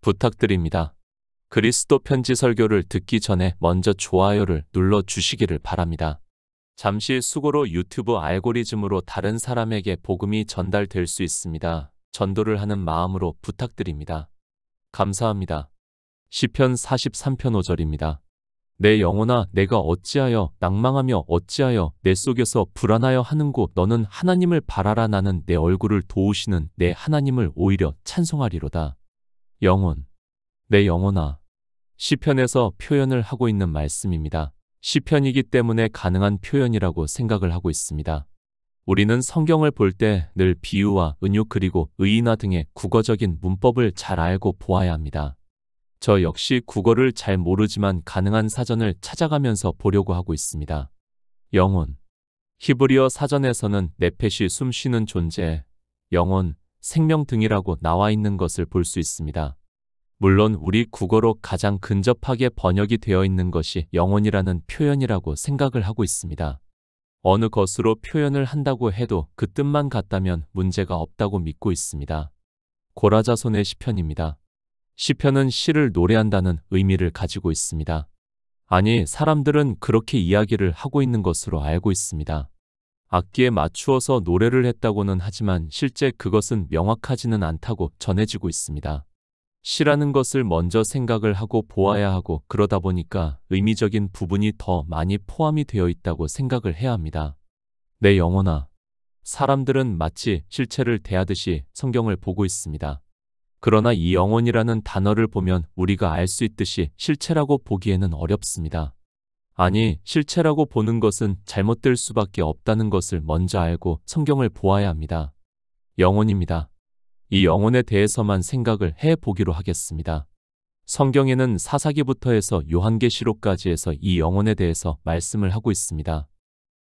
부탁드립니다. 그리스도 편지 설교를 듣기 전에 먼저 좋아요를 눌러 주시기를 바랍니다. 잠시 수고로 유튜브 알고리즘으로 다른 사람에게 복음이 전달될 수 있습니다. 전도를 하는 마음으로 부탁드립니다. 감사합니다. 시편 43편 5절입니다. 내 영혼아, 내가 어찌하여 낭망하며 어찌하여 내 속에서 불안하여 하는고, 너는 하나님을 바라라. 나는 내 얼굴을 도우시는 내 하나님을 오히려 찬송하리로다. 영혼, 내 영혼아. 시편에서 표현을 하고 있는 말씀입니다. 시편이기 때문에 가능한 표현이라고 생각을 하고 있습니다. 우리는 성경을 볼 때 늘 비유와 은유 그리고 의인화 등의 국어적인 문법을 잘 알고 보아야 합니다. 저 역시 국어를 잘 모르지만 가능한 사전을 찾아가면서 보려고 하고 있습니다. 영혼. 히브리어 사전에서는 네펫이 숨쉬는 존재, 영혼, 생명 등이라고 나와 있는 것을 볼 수 있습니다. 물론 우리 국어로 가장 근접하게 번역이 되어 있는 것이 영혼이라는 표현이라고 생각을 하고 있습니다. 어느 것으로 표현을 한다고 해도 그 뜻만 같다면 문제가 없다고 믿고 있습니다. 고라자손의 시편입니다. 시편은 시를 노래한다는 의미를 가지고 있습니다. 아니, 사람들은 그렇게 이야기를 하고 있는 것으로 알고 있습니다. 악기에 맞추어서 노래를 했다고는 하지만 실제 그것은 명확하지는 않다고 전해지고 있습니다. 시라는 것을 먼저 생각을 하고 보아야 하고, 그러다 보니까 의미적인 부분이 더 많이 포함이 되어 있다고 생각을 해야 합니다. 내 영혼아. 사람들은 마치 실체를 대하듯이 성경을 보고 있습니다. 그러나 이 영혼이라는 단어를 보면 우리가 알 수 있듯이 실체라고 보기에는 어렵습니다. 아니, 실체라고 보는 것은 잘못될 수밖에 없다는 것을 먼저 알고 성경을 보아야 합니다. 영혼입니다. 이 영혼에 대해서만 생각을 해보기로 하겠습니다. 성경에는 사사기부터 해서 요한계시록까지 해서 이 영혼에 대해서 말씀을 하고 있습니다.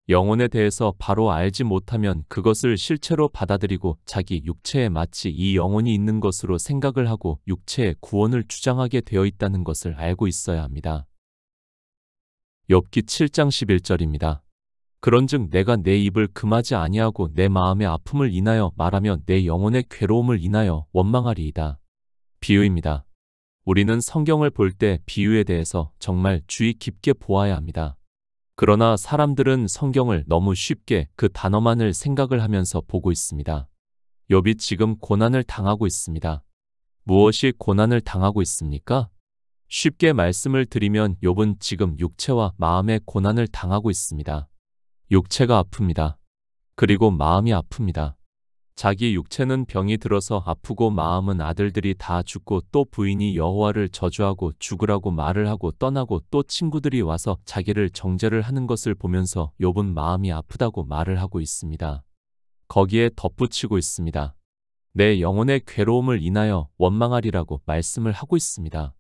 영혼에 대해서 바로 알지 못하면 그것을 실체로 받아들이고 자기 육체에 마치 이 영혼이 있는 것으로 생각을 하고 육체의 구원을 주장하게 되어 있다는 것을 알고 있어야 합니다. 욥기 7장 11절입니다. 그런즉 내가 내 입을 금하지 아니하고 내 마음의 아픔을 인하여 말하며 내 영혼의 괴로움을 인하여 원망하리이다. 비유입니다. 우리는 성경을 볼 때 비유에 대해서 정말 주의 깊게 보아야 합니다. 그러나 사람들은 성경을 너무 쉽게 그 단어만을 생각을 하면서 보고 있습니다. 욥이 지금 고난을 당하고 있습니다. 무엇이 고난을 당하고 있습니까? 쉽게 말씀을 드리면 욥은 지금 육체와 마음의 고난을 당하고 있습니다. 육체가 아픕니다. 그리고 마음이 아픕니다. 자기 육체는 병이 들어서 아프고 마음은 아들들이 다 죽고 또 부인이 여호와를 저주하고 죽으라고 말을 하고 떠나고 또 친구들이 와서 자기를 정죄를 하는 것을 보면서 욥은 마음이 아프다고 말을 하고 있습니다. 거기에 덧붙이고 있습니다. 내 영혼의 괴로움을 인하여 원망하리라고 말씀을 하고 있습니다.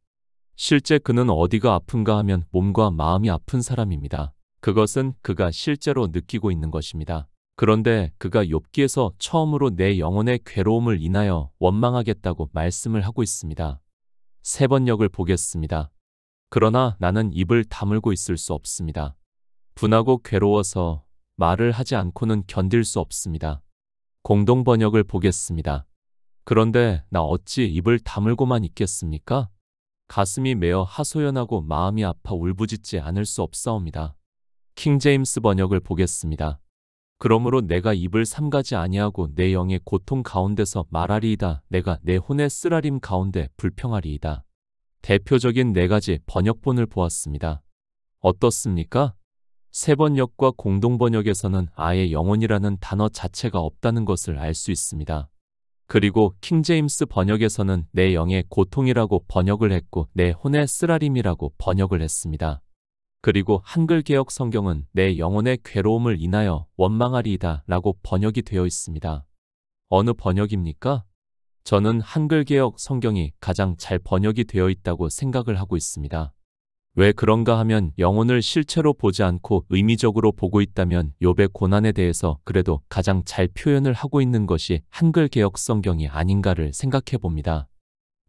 실제 그는 어디가 아픈가 하면 몸과 마음이 아픈 사람입니다. 그것은 그가 실제로 느끼고 있는 것입니다. 그런데 그가 욥기에서 처음으로 내 영혼의 괴로움을 인하여 원망하겠다고 말씀을 하고 있습니다. 세 번역을 보겠습니다. 그러나 나는 입을 다물고 있을 수 없습니다. 분하고 괴로워서 말을 하지 않고는 견딜 수 없습니다. 공동 번역을 보겠습니다. 그런데 나 어찌 입을 다물고만 있겠습니까? 가슴이 메어 하소연하고 마음이 아파 울부짖지 않을 수 없사옵니다. 킹제임스 번역을 보겠습니다. 그러므로 내가 입을 삼가지 아니하고 내 영의 고통 가운데서 말하리이다. 내가 내 혼의 쓰라림 가운데 불평하리이다. 대표적인 네 가지 번역본을 보았습니다. 어떻습니까? 세 번역과 공동 번역에서는 아예 영혼이라는 단어 자체가 없다는 것을 알 수 있습니다. 그리고 킹제임스 번역에서는 내 영의 고통이라고 번역을 했고 내 혼의 쓰라림이라고 번역을 했습니다. 그리고 한글 개역 성경은 내 영혼의 괴로움을 인하여 원망하리이다 라고 번역이 되어 있습니다. 어느 번역입니까? 저는 한글 개역 성경이 가장 잘 번역이 되어 있다고 생각을 하고 있습니다. 왜 그런가 하면 영혼을 실체로 보지 않고 의미적으로 보고 있다면 욥의 고난에 대해서 그래도 가장 잘 표현을 하고 있는 것이 한글 개역 성경이 아닌가를 생각해 봅니다.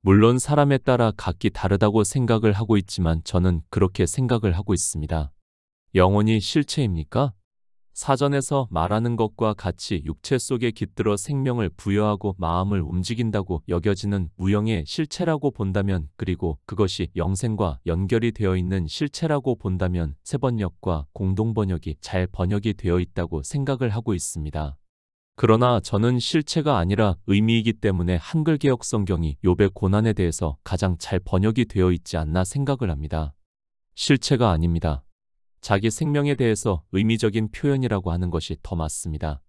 물론 사람에 따라 각기 다르다고 생각을 하고 있지만 저는 그렇게 생각을 하고 있습니다. 영혼이 실체입니까? 사전에서 말하는 것과 같이 육체 속에 깃들어 생명을 부여하고 마음을 움직인다고 여겨지는 무형의 실체라고 본다면, 그리고 그것이 영생과 연결이 되어 있는 실체라고 본다면 세번역과 공동번역이 잘 번역이 되어 있다고 생각을 하고 있습니다. 그러나 저는 실체가 아니라 의미이기 때문에 한글 개역 성경이 욥의 고난에 대해서 가장 잘 번역이 되어 있지 않나 생각을 합니다. 실체가 아닙니다. 자기 생명에 대해서 의미적인 표현이라고 하는 것이 더 맞습니다.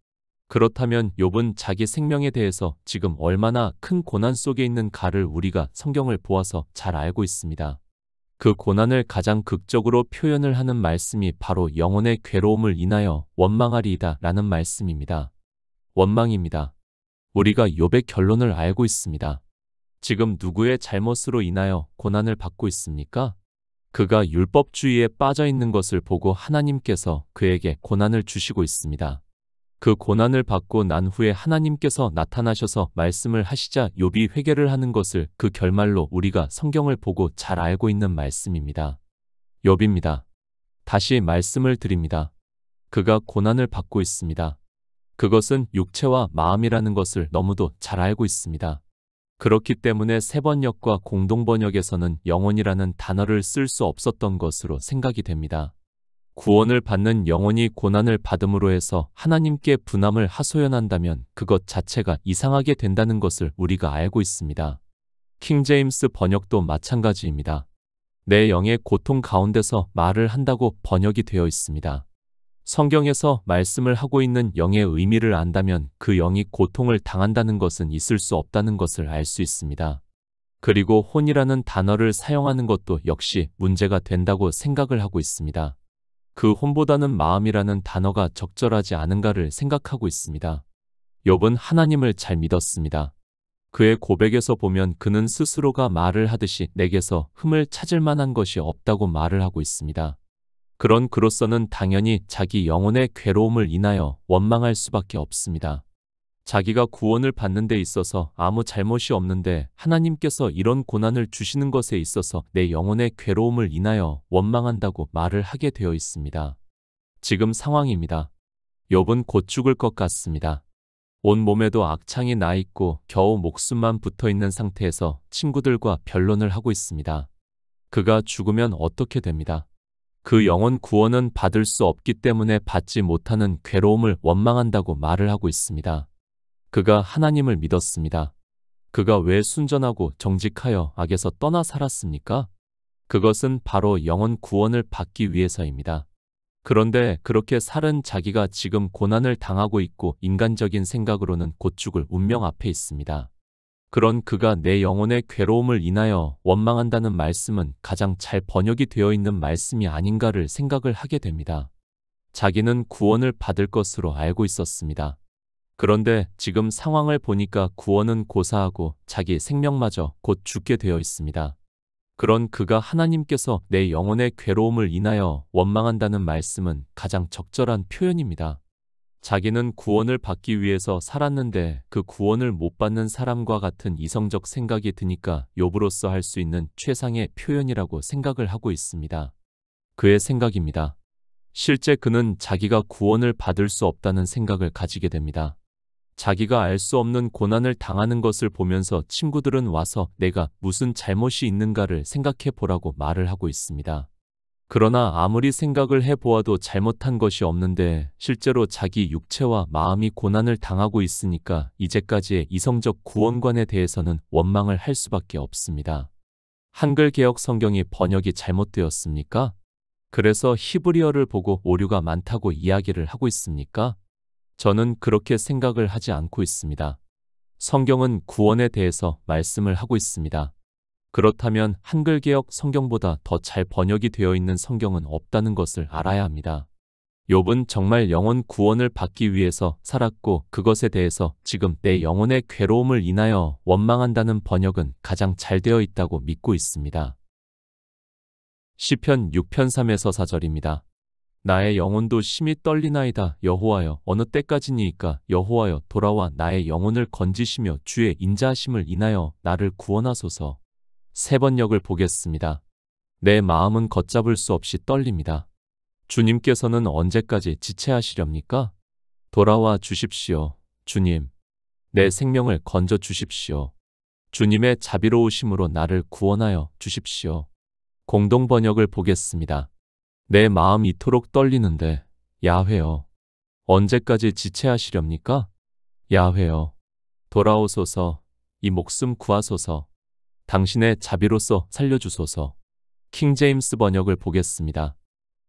그렇다면 욥은 자기 생명에 대해서 지금 얼마나 큰 고난 속에 있는가를 우리가 성경을 보아서 잘 알고 있습니다. 그 고난을 가장 극적으로 표현을 하는 말씀이 바로 영혼의 괴로움을 인하여 원망하리이다 라는 말씀입니다. 원망입니다. 우리가 욥의 결론을 알고 있습니다. 지금 누구의 잘못으로 인하여 고난을 받고 있습니까? 그가 율법주의에 빠져 있는 것을 보고 하나님께서 그에게 고난을 주시고 있습니다. 그 고난을 받고 난 후에 하나님께서 나타나셔서 말씀을 하시자 욥이 회개를 하는 것을 그 결말로 우리가 성경을 보고 잘 알고 있는 말씀입니다. 욥입니다. 다시 말씀을 드립니다. 그가 고난을 받고 있습니다. 그것은 육체와 마음이라는 것을 너무도 잘 알고 있습니다. 그렇기 때문에 세번역과 공동번역에서는 영혼이라는 단어를 쓸 수 없었던 것으로 생각이 됩니다. 구원을 받는 영혼이 고난을 받음으로 해서 하나님께 분함을 하소연한다면 그것 자체가 이상하게 된다는 것을 우리가 알고 있습니다. 킹제임스 번역도 마찬가지입니다. 내 영의 고통 가운데서 말을 한다고 번역이 되어 있습니다. 성경에서 말씀을 하고 있는 영의 의미를 안다면 그 영이 고통을 당한다는 것은 있을 수 없다는 것을 알 수 있습니다. 그리고 혼이라는 단어를 사용하는 것도 역시 문제가 된다고 생각을 하고 있습니다. 그 혼보다는 마음이라는 단어가 적절하지 않은가를 생각하고 있습니다. 욥은 하나님을 잘 믿었습니다. 그의 고백에서 보면 그는 스스로가 말을 하듯이 내게서 흠을 찾을 만한 것이 없다고 말을 하고 있습니다. 그런 그로서는 당연히 자기 영혼의 괴로움을 인하여 원망할 수밖에 없습니다. 자기가 구원을 받는 데 있어서 아무 잘못이 없는데 하나님께서 이런 고난을 주시는 것에 있어서 내 영혼의 괴로움을 인하여 원망한다고 말을 하게 되어 있습니다. 지금 상황입니다. 욥은 곧 죽을 것 같습니다. 온 몸에도 악창이 나 있고 겨우 목숨만 붙어 있는 상태에서 친구들과 변론을 하고 있습니다. 그가 죽으면 어떻게 됩니다? 그 영혼 구원은 받을 수 없기 때문에 받지 못하는 괴로움을 원망한다고 말을 하고 있습니다. 그가 하나님을 믿었습니다. 그가 왜 순전하고 정직하여 악에서 떠나 살았습니까? 그것은 바로 영혼 구원을 받기 위해서입니다. 그런데 그렇게 살은 자기가 지금 고난을 당하고 있고 인간적인 생각으로는 곧 죽을 운명 앞에 있습니다. 그런 그가 내 영혼의 괴로움을 인하여 원망한다는 말씀은 가장 잘 번역이 되어 있는 말씀이 아닌가를 생각을 하게 됩니다. 자기는 구원을 받을 것으로 알고 있었습니다. 그런데 지금 상황을 보니까 구원은 고사하고 자기 생명마저 곧 죽게 되어 있습니다. 그런 그가 하나님께서 내 영혼의 괴로움을 인하여 원망한다는 말씀은 가장 적절한 표현입니다. 자기는 구원을 받기 위해서 살았는데 그 구원을 못 받는 사람과 같은 이성적 생각이 드니까 욥으로서 할 수 있는 최상의 표현이라고 생각을 하고 있습니다. 그의 생각입니다. 실제 그는 자기가 구원을 받을 수 없다는 생각을 가지게 됩니다. 자기가 알 수 없는 고난을 당하는 것을 보면서 친구들은 와서 내가 무슨 잘못이 있는가를 생각해 보라고 말을 하고 있습니다. 그러나 아무리 생각을 해보아도 잘못한 것이 없는데 실제로 자기 육체와 마음이 고난을 당하고 있으니까 이제까지의 이성적 구원관에 대해서는 원망을 할 수밖에 없습니다. 한글 개역 성경이 번역이 잘못되었습니까? 그래서 히브리어를 보고 오류가 많다고 이야기를 하고 있습니까? 저는 그렇게 생각을 하지 않고 있습니다. 성경은 구원에 대해서 말씀을 하고 있습니다. 그렇다면 한글 개역 성경보다 더 잘 번역이 되어 있는 성경은 없다는 것을 알아야 합니다. 욥은 정말 영혼 구원을 받기 위해서 살았고 그것에 대해서 지금 내 영혼의 괴로움을 인하여 원망한다는 번역은 가장 잘 되어 있다고 믿고 있습니다. 시편 6편 3에서 4절입니다. 나의 영혼도 심히 떨리나이다. 여호와여 어느 때까지니이까. 여호와여 돌아와 나의 영혼을 건지시며 주의 인자하심을 인하여 나를 구원하소서. 세 번역을 보겠습니다. 내 마음은 걷잡을 수 없이 떨립니다. 주님께서는 언제까지 지체하시렵니까? 돌아와 주십시오, 주님. 내 생명을 건져 주십시오. 주님의 자비로우심으로 나를 구원하여 주십시오. 공동 번역을 보겠습니다. 내 마음 이토록 떨리는데, 야훼여. 언제까지 지체하시렵니까? 야훼여. 돌아오소서, 이 목숨 구하소서. 당신의 자비로서 살려주소서. 킹제임스 번역을 보겠습니다.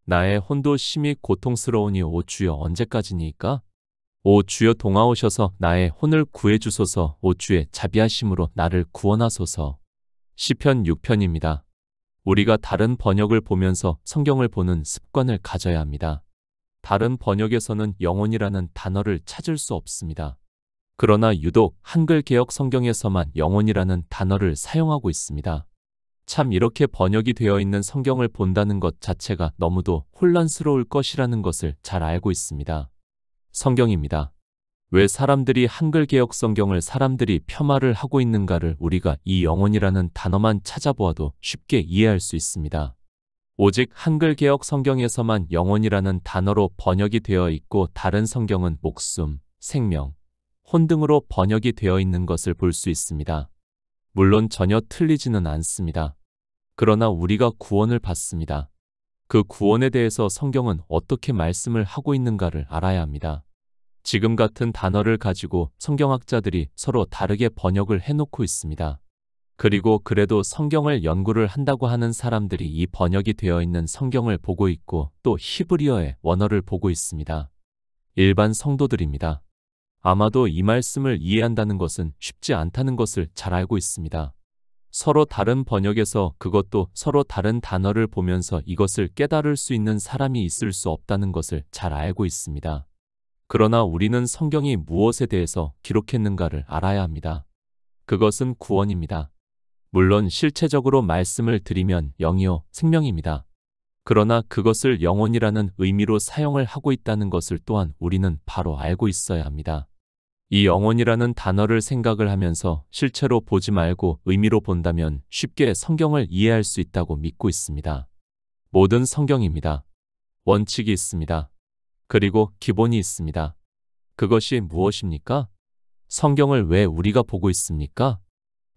나의 혼도 심히 고통스러우니 오 주여 언제까지니까? 오 주여 동하오셔서 나의 혼을 구해주소서. 오 주의 자비하심으로 나를 구원하소서. 시편 6편입니다. 우리가 다른 번역을 보면서 성경을 보는 습관을 가져야 합니다. 다른 번역에서는 영혼이라는 단어를 찾을 수 없습니다. 그러나 유독 한글 개역 성경에서만 영혼이라는 단어를 사용하고 있습니다. 참 이렇게 번역이 되어 있는 성경을 본다는 것 자체가 너무도 혼란스러울 것이라는 것을 잘 알고 있습니다. 성경입니다. 왜 사람들이 한글 개역 성경을 사람들이 폄하를 하고 있는가를 우리가 이 영혼이라는 단어만 찾아보아도 쉽게 이해할 수 있습니다. 오직 한글 개역 성경에서만 영혼이라는 단어로 번역이 되어 있고 다른 성경은 목숨, 생명, 혼 등으로 번역이 되어 있는 것을 볼 수 있습니다. 물론 전혀 틀리지는 않습니다. 그러나 우리가 구원을 받습니다. 그 구원에 대해서 성경은 어떻게 말씀을 하고 있는가를 알아야 합니다. 지금 같은 단어를 가지고 성경학자들이 서로 다르게 번역을 해놓고 있습니다. 그리고 그래도 성경을 연구를 한다고 하는 사람들이 이 번역이 되어 있는 성경을 보고 있고 또 히브리어의 원어를 보고 있습니다. 일반 성도들입니다. 아마도 이 말씀을 이해한다는 것은 쉽지 않다는 것을 잘 알고 있습니다. 서로 다른 번역에서 그것도 서로 다른 단어를 보면서 이것을 깨달을 수 있는 사람이 있을 수 없다는 것을 잘 알고 있습니다. 그러나 우리는 성경이 무엇에 대해서 기록했는가를 알아야 합니다. 그것은 구원입니다. 물론 실체적으로 말씀을 드리면 영이요 생명입니다. 그러나 그것을 영혼이라는 의미로 사용을 하고 있다는 것을 또한 우리는 바로 알고 있어야 합니다. 이 영혼이라는 단어를 생각을 하면서 실체로 보지 말고 의미로 본다면 쉽게 성경을 이해할 수 있다고 믿고 있습니다. 모든 성경입니다. 원칙이 있습니다. 그리고 기본이 있습니다. 그것이 무엇입니까? 성경을 왜 우리가 보고 있습니까?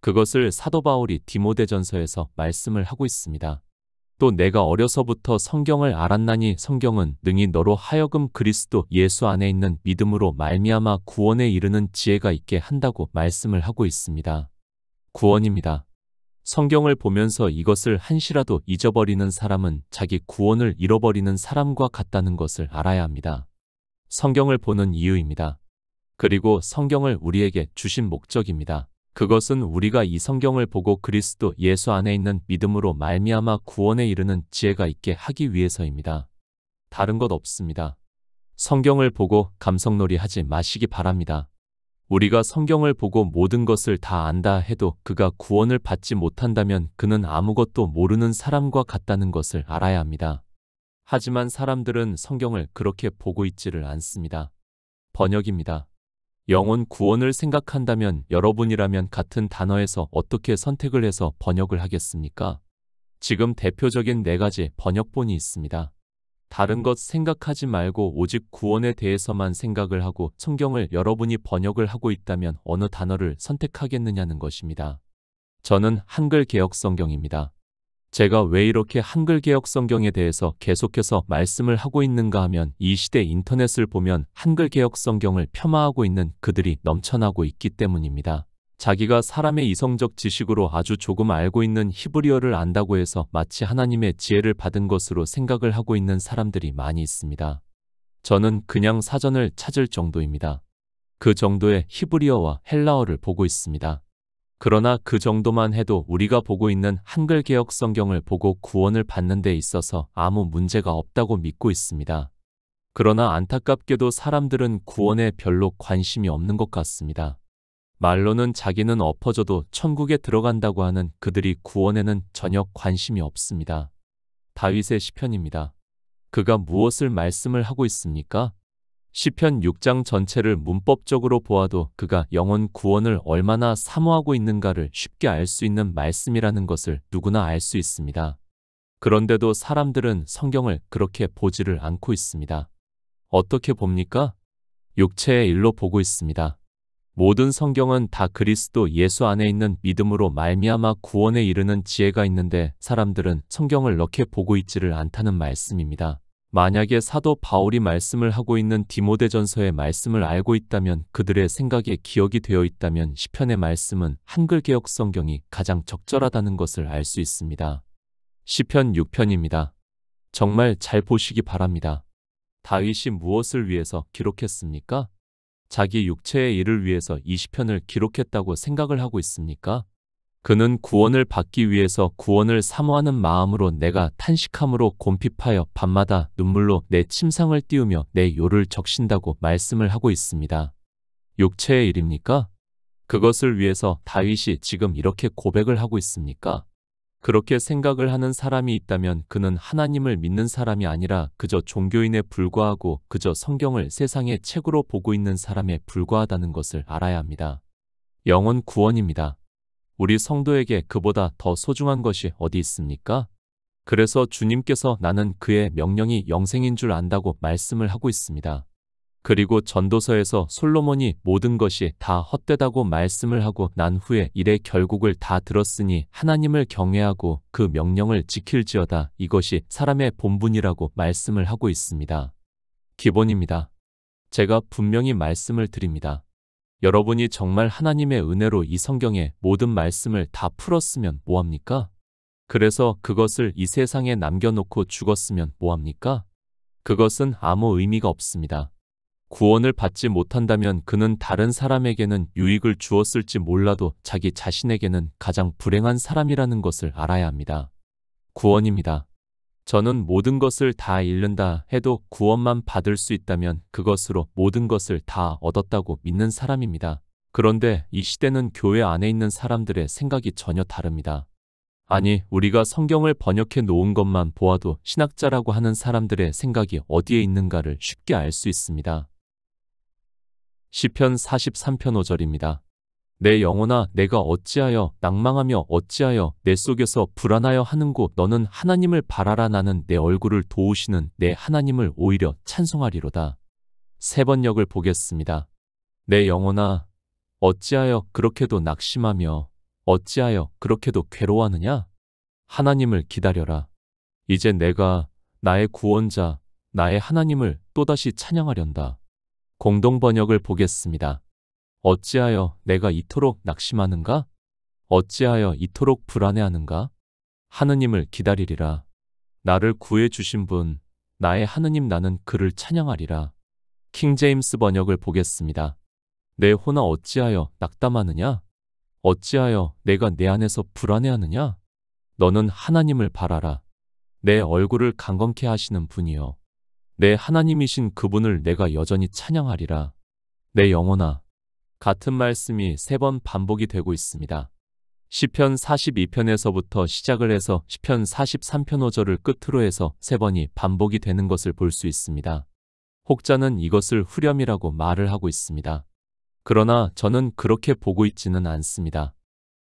그것을 사도 바울이 디모데전서에서 말씀을 하고 있습니다. 또 내가 어려서부터 성경을 알았나니 성경은 능히 너로 하여금 그리스도 예수 안에 있는 믿음으로 말미암아 구원에 이르는 지혜가 있게 한다고 말씀을 하고 있습니다. 구원입니다. 성경을 보면서 이것을 한시라도 잊어버리는 사람은 자기 구원을 잃어버리는 사람과 같다는 것을 알아야 합니다. 성경을 보는 이유입니다. 그리고 성경을 우리에게 주신 목적입니다. 그것은 우리가 이 성경을 보고 그리스도 예수 안에 있는 믿음으로 말미암아 구원에 이르는 지혜가 있게 하기 위해서입니다. 다른 것 없습니다. 성경을 보고 감성놀이 하지 마시기 바랍니다. 우리가 성경을 보고 모든 것을 다 안다 해도 그가 구원을 받지 못한다면 그는 아무것도 모르는 사람과 같다는 것을 알아야 합니다. 하지만 사람들은 성경을 그렇게 보고 있지를 않습니다. 번역입니다. 영혼 구원을 생각한다면 여러분이라면 같은 단어에서 어떻게 선택을 해서 번역을 하겠습니까? 지금 대표적인 4가지 번역본이 있습니다. 다른 것 생각하지 말고 오직 구원에 대해서만 생각을 하고 성경을 여러분이 번역을 하고 있다면 어느 단어를 선택하겠느냐는 것입니다. 저는 한글 개역 성경입니다. 제가 왜 이렇게 한글 개역 성경에 대해서 계속해서 말씀을 하고 있는가 하면 이 시대 인터넷을 보면 한글 개역 성경을 폄하하고 있는 그들이 넘쳐나고 있기 때문입니다. 자기가 사람의 이성적 지식으로 아주 조금 알고 있는 히브리어를 안다고 해서 마치 하나님의 지혜를 받은 것으로 생각을 하고 있는 사람들이 많이 있습니다. 저는 그냥 사전을 찾을 정도입니다. 그 정도의 히브리어와 헬라어를 보고 있습니다. 그러나 그 정도만 해도 우리가 보고 있는 한글 개역 성경을 보고 구원을 받는 데 있어서 아무 문제가 없다고 믿고 있습니다. 그러나 안타깝게도 사람들은 구원에 별로 관심이 없는 것 같습니다. 말로는 자기는 엎어져도 천국에 들어간다고 하는 그들이 구원에는 전혀 관심이 없습니다. 다윗의 시편입니다. 그가 무엇을 말씀을 하고 있습니까? 시편 6장 전체를 문법적으로 보아도 그가 영혼 구원을 얼마나 사모하고 있는가를 쉽게 알 수 있는 말씀이라는 것을 누구나 알 수 있습니다. 그런데도 사람들은 성경을 그렇게 보지를 않고 있습니다. 어떻게 봅니까? 육체의 일로 보고 있습니다. 모든 성경은 다 그리스도 예수 안에 있는 믿음으로 말미암아 구원에 이르는 지혜가 있는데 사람들은 성경을 이렇게 보고 있지를 않다는 말씀입니다. 만약에 사도 바울이 말씀을 하고 있는 디모데전서의 말씀을 알고 있다면, 그들의 생각에 기억이 되어 있다면 시편의 말씀은 한글 개역 성경이 가장 적절하다는 것을 알 수 있습니다. 시편 6편입니다. 정말 잘 보시기 바랍니다. 다윗이 무엇을 위해서 기록했습니까? 자기 육체의 일을 위해서 이 시편을 기록했다고 생각을 하고 있습니까? 그는 구원을 받기 위해서 구원을 사모하는 마음으로 내가 탄식함으로 곰핍하여 밤마다 눈물로 내 침상을 띄우며 내 요를 적신다고 말씀을 하고 있습니다. 육체의 일입니까? 그것을 위해서 다윗이 지금 이렇게 고백을 하고 있습니까? 그렇게 생각을 하는 사람이 있다면 그는 하나님을 믿는 사람이 아니라 그저 종교인에 불과하고 그저 성경을 세상의 책으로 보고 있는 사람에 불과하다는 것을 알아야 합니다. 영혼 구원입니다. 우리 성도에게 그보다 더 소중한 것이 어디 있습니까? 그래서 주님께서 나는 그의 명령이 영생인 줄 안다고 말씀을 하고 있습니다. 그리고 전도서에서 솔로몬이 모든 것이 다 헛되다고 말씀을 하고 난 후에 일의 결국을 다 들었으니 하나님을 경외하고 그 명령을 지킬지어다, 이것이 사람의 본분이라고 말씀을 하고 있습니다. 기본입니다. 제가 분명히 말씀을 드립니다. 여러분이 정말 하나님의 은혜로 이 성경의 모든 말씀을 다 풀었으면 뭐합니까? 그래서 그것을 이 세상에 남겨놓고 죽었으면 뭐합니까? 그것은 아무 의미가 없습니다. 구원을 받지 못한다면 그는 다른 사람에게는 유익을 주었을지 몰라도 자기 자신에게는 가장 불행한 사람이라는 것을 알아야 합니다. 구원입니다. 저는 모든 것을 다 잃는다 해도 구원만 받을 수 있다면 그것으로 모든 것을 다 얻었다고 믿는 사람입니다. 그런데 이 시대는 교회 안에 있는 사람들의 생각이 전혀 다릅니다. 아니, 우리가 성경을 번역해 놓은 것만 보아도 신학자라고 하는 사람들의 생각이 어디에 있는가를 쉽게 알 수 있습니다. 시편 43편 5절입니다. 내 영혼아, 내가 어찌하여 낭망하며 어찌하여 내 속에서 불안하여 하는고, 너는 하나님을 바라라. 나는 내 얼굴을 도우시는 내 하나님을 오히려 찬송하리로다. 세 번역을 보겠습니다. 내 영혼아, 어찌하여 그렇게도 낙심하며 어찌하여 그렇게도 괴로워하느냐? 하나님을 기다려라. 이제 내가 나의 구원자, 나의 하나님을 또다시 찬양하련다. 공동 번역을 보겠습니다. 어찌하여 내가 이토록 낙심하는가? 어찌하여 이토록 불안해하는가? 하느님을 기다리리라. 나를 구해 주신 분, 나의 하느님, 나는 그를 찬양하리라. 킹제임스 번역을 보겠습니다. 내 혼아, 어찌하여 낙담하느냐? 어찌하여 내가 내 안에서 불안해하느냐? 너는 하나님을 바라라. 내 얼굴을 강건케 하시는 분이여. 내 하나님이신 그분을 내가 여전히 찬양하리라. 내 영혼아. 같은 말씀이 3번 반복이 되고 있습니다. 시편 42편에서부터 시작을 해서 시편 43편 5절을 끝으로 해서 3번이 반복이 되는 것을 볼 수 있습니다. 혹자는 이것을 후렴이라고 말을 하고 있습니다. 그러나 저는 그렇게 보고 있지는 않습니다.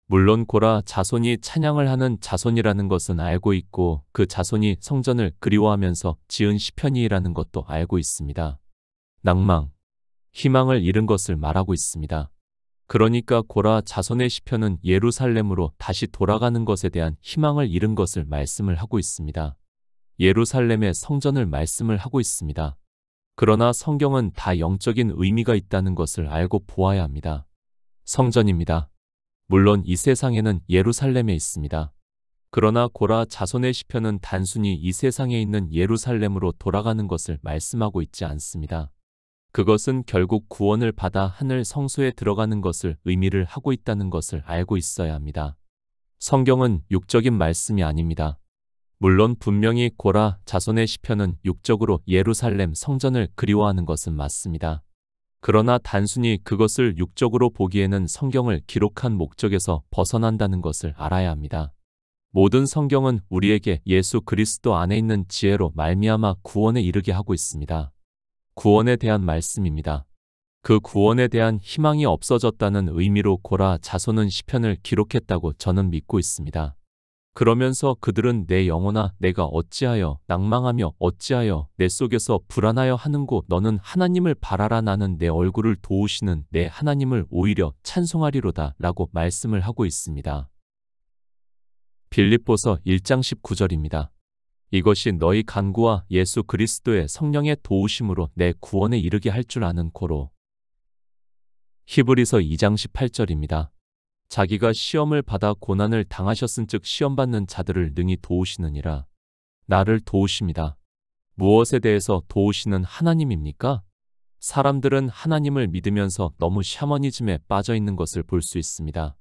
물론 고라 자손이 찬양을 하는 자손이라는 것은 알고 있고 그 자손이 성전을 그리워하면서 지은 시편이라는 것도 알고 있습니다. 낭망, 희망을 잃은 것을 말하고 있습니다. 그러니까 고라 자손의 시편은 예루살렘으로 다시 돌아가는 것에 대한 희망을 잃은 것을 말씀을 하고 있습니다. 예루살렘의 성전을 말씀을 하고 있습니다. 그러나 성경은 다 영적인 의미가 있다는 것을 알고 보아야 합니다. 성전입니다. 물론 이 세상에는 예루살렘에 있습니다. 그러나 고라 자손의 시편은 단순히 이 세상에 있는 예루살렘으로 돌아가는 것을 말씀하고 있지 않습니다. 그것은 결국 구원을 받아 하늘 성소에 들어가는 것을 의미를 하고 있다는 것을 알고 있어야 합니다. 성경은 육적인 말씀이 아닙니다. 물론 분명히 고라 자손의 시편은 육적으로 예루살렘 성전을 그리워하는 것은 맞습니다. 그러나 단순히 그것을 육적으로 보기에는 성경을 기록한 목적에서 벗어난다는 것을 알아야 합니다. 모든 성경은 우리에게 예수 그리스도 안에 있는 지혜로 말미암아 구원에 이르게 하고 있습니다. 구원에 대한 말씀입니다. 그 구원에 대한 희망이 없어졌다는 의미로 고라 자손은 시편을 기록했다고 저는 믿고 있습니다. 그러면서 그들은 내 영혼아 내가 어찌하여 낭망하며 어찌하여 내 속에서 불안하여 하는고 너는 하나님을 바라라 나는 내 얼굴을 도우시는 내 하나님을 오히려 찬송하리로다 라고 말씀을 하고 있습니다. 빌립보서 1장 19절입니다. 이것이 너희 간구와 예수 그리스도의 성령의 도우심으로 내 구원에 이르게 할 줄 아는 고로. 히브리서 2장 18절입니다. 자기가 시험을 받아 고난을 당하셨은즉 시험받는 자들을 능히 도우시느니라. 나를 도우십니다. 무엇에 대해서 도우시는 하나님입니까? 사람들은 하나님을 믿으면서 너무 샤머니즘에 빠져 있는 것을 볼 수 있습니다.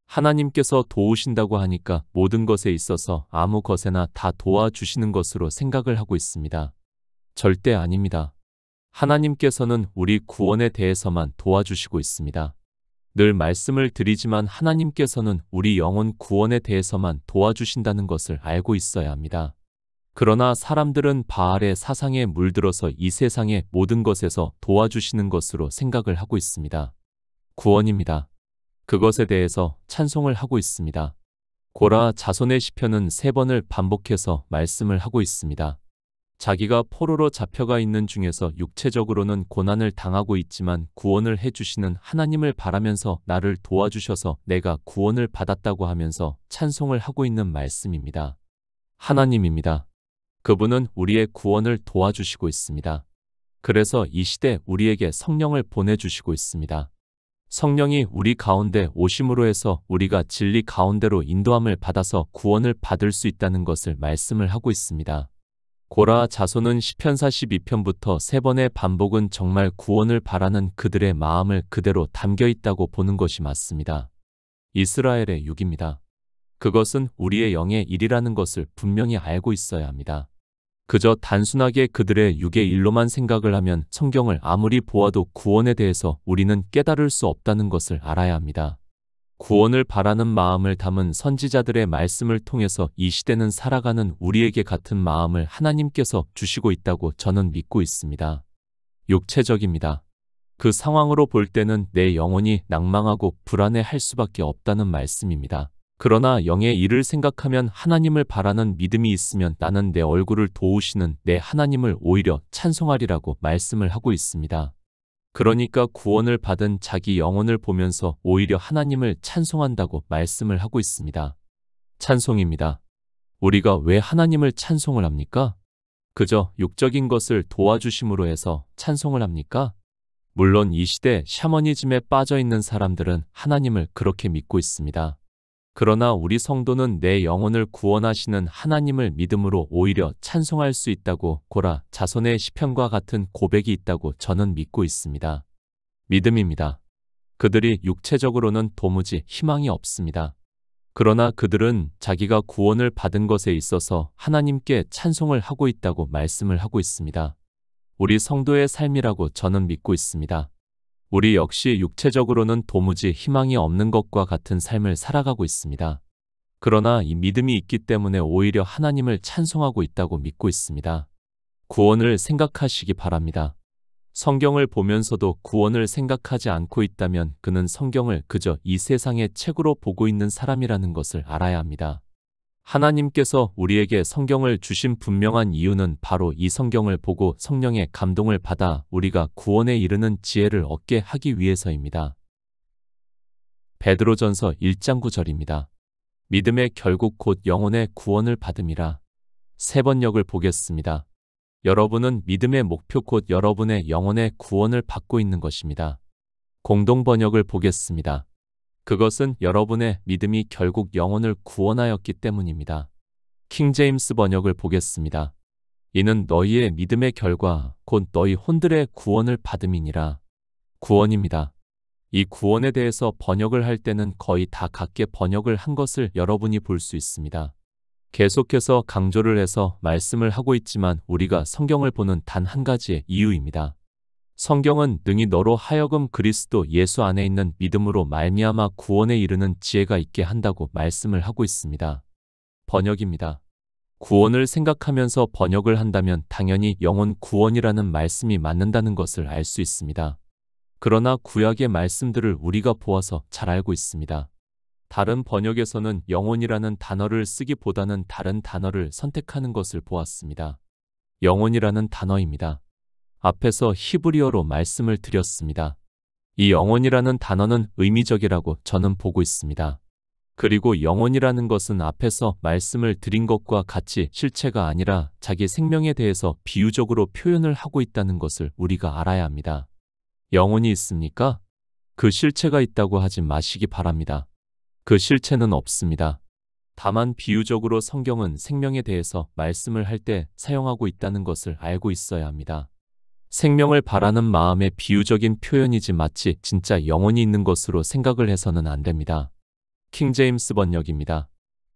하나님께서 도우신다고 하니까 모든 것에 있어서 아무 것에나 다 도와주시는 것으로 생각을 하고 있습니다. 절대 아닙니다. 하나님께서는 우리 구원에 대해서만 도와주시고 있습니다. 늘 말씀을 드리지만 하나님께서는 우리 영혼 구원에 대해서만 도와주신다는 것을 알고 있어야 합니다. 그러나 사람들은 바알의 사상에 물들어서 이 세상의 모든 것에서 도와주시는 것으로 생각을 하고 있습니다. 구원입니다. 그것에 대해서 찬송을 하고 있습니다. 고라 자손의 시편은 3번을 반복해서 말씀을 하고 있습니다. 자기가 포로로 잡혀가 있는 중에서 육체적으로는 고난을 당하고 있지만 구원을 해주시는 하나님을 바라면서 나를 도와주셔서 내가 구원을 받았다고 하면서 찬송을 하고 있는 말씀입니다. 하나님입니다. 그분은 우리의 구원을 도와주시고 있습니다. 그래서 이 시대 우리에게 성령을 보내주시고 있습니다. 성령이 우리 가운데 오심으로 해서 우리가 진리 가운데로 인도함을 받아서 구원을 받을 수 있다는 것을 말씀을 하고 있습니다. 고라 자손은 시편 42편부터 3번의 반복은 정말 구원을 바라는 그들의 마음을 그대로 담겨 있다고 보는 것이 맞습니다. 이스라엘의 육입니다. 그것은 우리의 영의 일이라는 것을 분명히 알고 있어야 합니다. 그저 단순하게 그들의 육의 일로만 생각을 하면 성경을 아무리 보아도 구원에 대해서 우리는 깨달을 수 없다는 것을 알아야 합니다. 구원을 바라는 마음을 담은 선지자들의 말씀을 통해서 이 시대는 살아가는 우리에게 같은 마음을 하나님께서 주시고 있다고 저는 믿고 있습니다. 육체적입니다. 그 상황으로 볼 때는 내 영혼이 낭망하고 불안해할 수밖에 없다는 말씀입니다. 그러나 영의 일을 생각하면 하나님을 바라는 믿음이 있으면 나는 내 얼굴을 도우시는 내 하나님을 오히려 찬송하리라고 말씀을 하고 있습니다. 그러니까 구원을 받은 자기 영혼을 보면서 오히려 하나님을 찬송한다고 말씀을 하고 있습니다. 찬송입니다. 우리가 왜 하나님을 찬송을 합니까? 그저 육적인 것을 도와주심으로 해서 찬송을 합니까? 물론 이 시대 샤머니즘에 빠져 있는 사람들은 하나님을 그렇게 믿고 있습니다. 그러나 우리 성도는 내 영혼을 구원하시는 하나님을 믿음으로 오히려 찬송할 수 있다고 고라 자손의 시편과 같은 고백이 있다고 저는 믿고 있습니다. 믿음입니다. 그들이 육체적으로는 도무지 희망이 없습니다. 그러나 그들은 자기가 구원을 받은 것에 있어서 하나님께 찬송을 하고 있다고 말씀을 하고 있습니다. 우리 성도의 삶이라고 저는 믿고 있습니다. 우리 역시 육체적으로는 도무지 희망이 없는 것과 같은 삶을 살아가고 있습니다. 그러나 이 믿음이 있기 때문에 오히려 하나님을 찬송하고 있다고 믿고 있습니다. 구원을 생각하시기 바랍니다. 성경을 보면서도 구원을 생각하지 않고 있다면 그는 성경을 그저 이 세상의 책으로 보고 있는 사람이라는 것을 알아야 합니다. 하나님께서 우리에게 성경을 주신 분명한 이유는 바로 이 성경을 보고 성령의 감동을 받아 우리가 구원에 이르는 지혜를 얻게 하기 위해서입니다. 베드로전서 1장 9절입니다. 믿음의 결국 곧 영혼의 구원을 받음이라. 3번역을 보겠습니다. 여러분은 믿음의 목표 곧 여러분의 영혼의 구원을 받고 있는 것입니다. 공동번역을 보겠습니다. 그것은 여러분의 믿음이 결국 영혼을 구원하였기 때문입니다. 킹제임스 번역을 보겠습니다. 이는 너희의 믿음의 결과 곧 너희 혼들의 구원을 받음이니라. 구원입니다. 이 구원에 대해서 번역을 할 때는 거의 다 같게 번역을 한 것을 여러분이 볼 수 있습니다. 계속해서 강조를 해서 말씀을 하고 있지만 우리가 성경을 보는 단 한 가지의 이유입니다. 성경은 능히 너로 하여금 그리스도 예수 안에 있는 믿음으로 말미암아 구원에 이르는 지혜가 있게 한다고 말씀을 하고 있습니다. 번역입니다. 구원을 생각하면서 번역을 한다면 당연히 영혼 구원이라는 말씀이 맞는다는 것을 알 수 있습니다. 그러나 구약의 말씀들을 우리가 보아서 잘 알고 있습니다. 다른 번역에서는 영혼이라는 단어를 쓰기보다는 다른 단어를 선택하는 것을 보았습니다. 영혼이라는 단어입니다. 앞에서 히브리어로 말씀을 드렸습니다. 이 영혼이라는 단어는 의미적이라고 저는 보고 있습니다. 그리고 영혼이라는 것은 앞에서 말씀을 드린 것과 같이 실체가 아니라 자기 생명에 대해서 비유적으로 표현을 하고 있다는 것을 우리가 알아야 합니다. 영혼이 있습니까? 그 실체가 있다고 하지 마시기 바랍니다. 그 실체는 없습니다. 다만 비유적으로 성경은 생명에 대해서 말씀을 할 때 사용하고 있다는 것을 알고 있어야 합니다. 생명을 바라는 마음의 비유적인 표현이지 마치 진짜 영혼이 있는 것으로 생각을 해서는 안 됩니다. 킹제임스 번역입니다.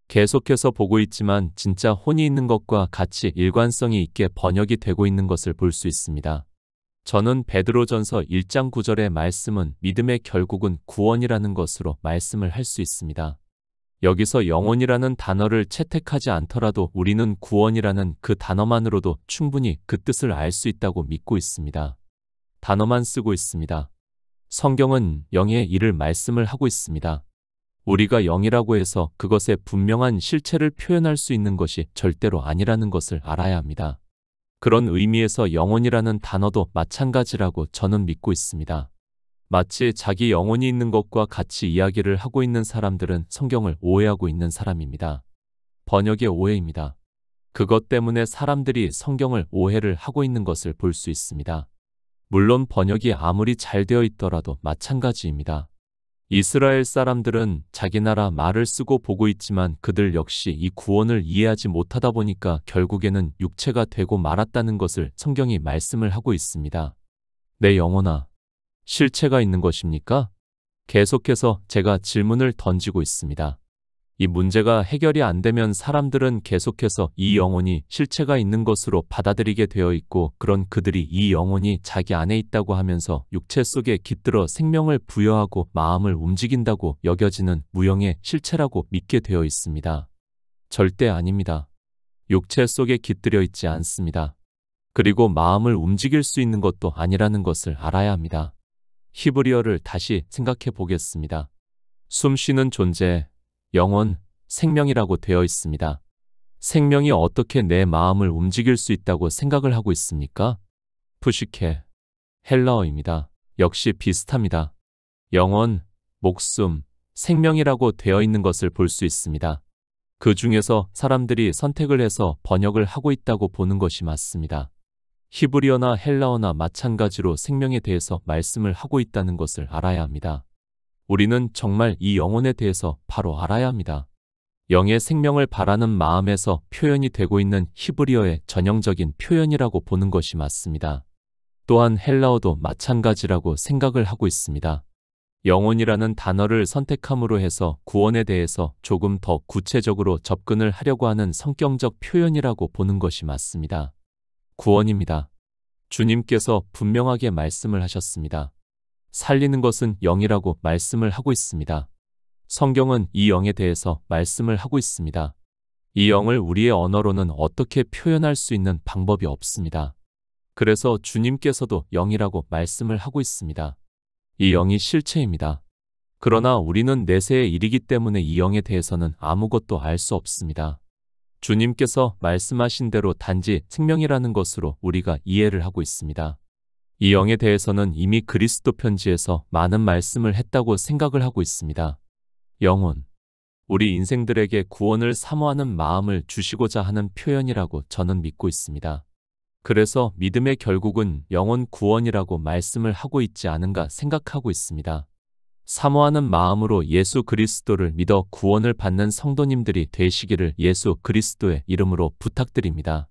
계속해서 보고 있지만 진짜 혼이 있는 것과 같이 일관성이 있게 번역이 되고 있는 것을 볼 수 있습니다. 저는 베드로전서 1장 9절의 말씀은 믿음의 결국은 구원이라는 것으로 말씀을 할 수 있습니다. 여기서 영혼이라는 단어를 채택하지 않더라도 우리는 구원이라는 그 단어만으로도 충분히 그 뜻을 알 수 있다고 믿고 있습니다. 단어만 쓰고 있습니다. 성경은 영의 일을 말씀을 하고 있습니다. 우리가 영이라고 해서 그것의 분명한 실체를 표현할 수 있는 것이 절대로 아니라는 것을 알아야 합니다. 그런 의미에서 영혼이라는 단어도 마찬가지라고 저는 믿고 있습니다. 마치 자기 영혼이 있는 것과 같이 이야기를 하고 있는 사람들은 성경을 오해하고 있는 사람입니다. 번역의 오해입니다. 그것 때문에 사람들이 성경을 오해를 하고 있는 것을 볼 수 있습니다. 물론 번역이 아무리 잘 되어 있더라도 마찬가지입니다. 이스라엘 사람들은 자기 나라 말을 쓰고 보고 있지만 그들 역시 이 구원을 이해하지 못하다 보니까 결국에는 육체가 되고 말았다는 것을 성경이 말씀을 하고 있습니다. 내 영혼아, 실체가 있는 것입니까? 계속해서 제가 질문을 던지고 있습니다. 이 문제가 해결이 안 되면 사람들은 계속해서 이 영혼이 실체가 있는 것으로 받아들이게 되어 있고 그런 그들이 이 영혼이 자기 안에 있다고 하면서 육체 속에 깃들어 생명을 부여하고 마음을 움직인다고 여겨지는 무형의 실체라고 믿게 되어 있습니다. 절대 아닙니다. 육체 속에 깃들여 있지 않습니다. 그리고 마음을 움직일 수 있는 것도 아니라는 것을 알아야 합니다. 히브리어를 다시 생각해 보겠습니다. 숨 쉬는 존재, 영혼, 생명이라고 되어 있습니다. 생명이 어떻게 내 마음을 움직일 수 있다고 생각을 하고 있습니까? 푸시케, 헬라어입니다. 역시 비슷합니다. 영혼, 목숨, 생명이라고 되어 있는 것을 볼 수 있습니다. 그 중에서 사람들이 선택을 해서 번역을 하고 있다고 보는 것이 맞습니다. 히브리어나 헬라어나 마찬가지로 생명에 대해서 말씀을 하고 있다는 것을 알아야 합니다. 우리는 정말 이 영혼에 대해서 바로 알아야 합니다. 영의 생명을 바라는 마음에서 표현이 되고 있는 히브리어의 전형적인 표현이라고 보는 것이 맞습니다. 또한 헬라어도 마찬가지라고 생각을 하고 있습니다. 영혼이라는 단어를 선택함으로 해서 구원에 대해서 조금 더 구체적으로 접근을 하려고 하는 성경적 표현이라고 보는 것이 맞습니다. 구원입니다. 주님께서 분명하게 말씀을 하셨습니다. 살리는 것은 영이라고 말씀을 하고 있습니다. 성경은 이 영에 대해서 말씀을 하고 있습니다. 이 영을 우리의 언어로는 어떻게 표현할 수 있는 방법이 없습니다. 그래서 주님께서도 영이라고 말씀을 하고 있습니다. 이 영이 실체입니다. 그러나 우리는 내세의 일이기 때문에 이 영에 대해서는 아무것도 알 수 없습니다. 주님께서 말씀하신 대로 단지 생명이라는 것으로 우리가 이해를 하고 있습니다. 이 영에 대해서는 이미 그리스도 편지에서 많은 말씀을 했다고 생각을 하고 있습니다. 영혼, 우리 인생들에게 구원을 사모하는 마음을 주시고자 하는 표현이라고 저는 믿고 있습니다. 그래서 믿음의 결국은 영혼 구원이라고 말씀을 하고 있지 않은가 생각하고 있습니다. 사모하는 마음으로 예수 그리스도를 믿어 구원을 받는 성도님들이 되시기를 예수 그리스도의 이름으로 부탁드립니다.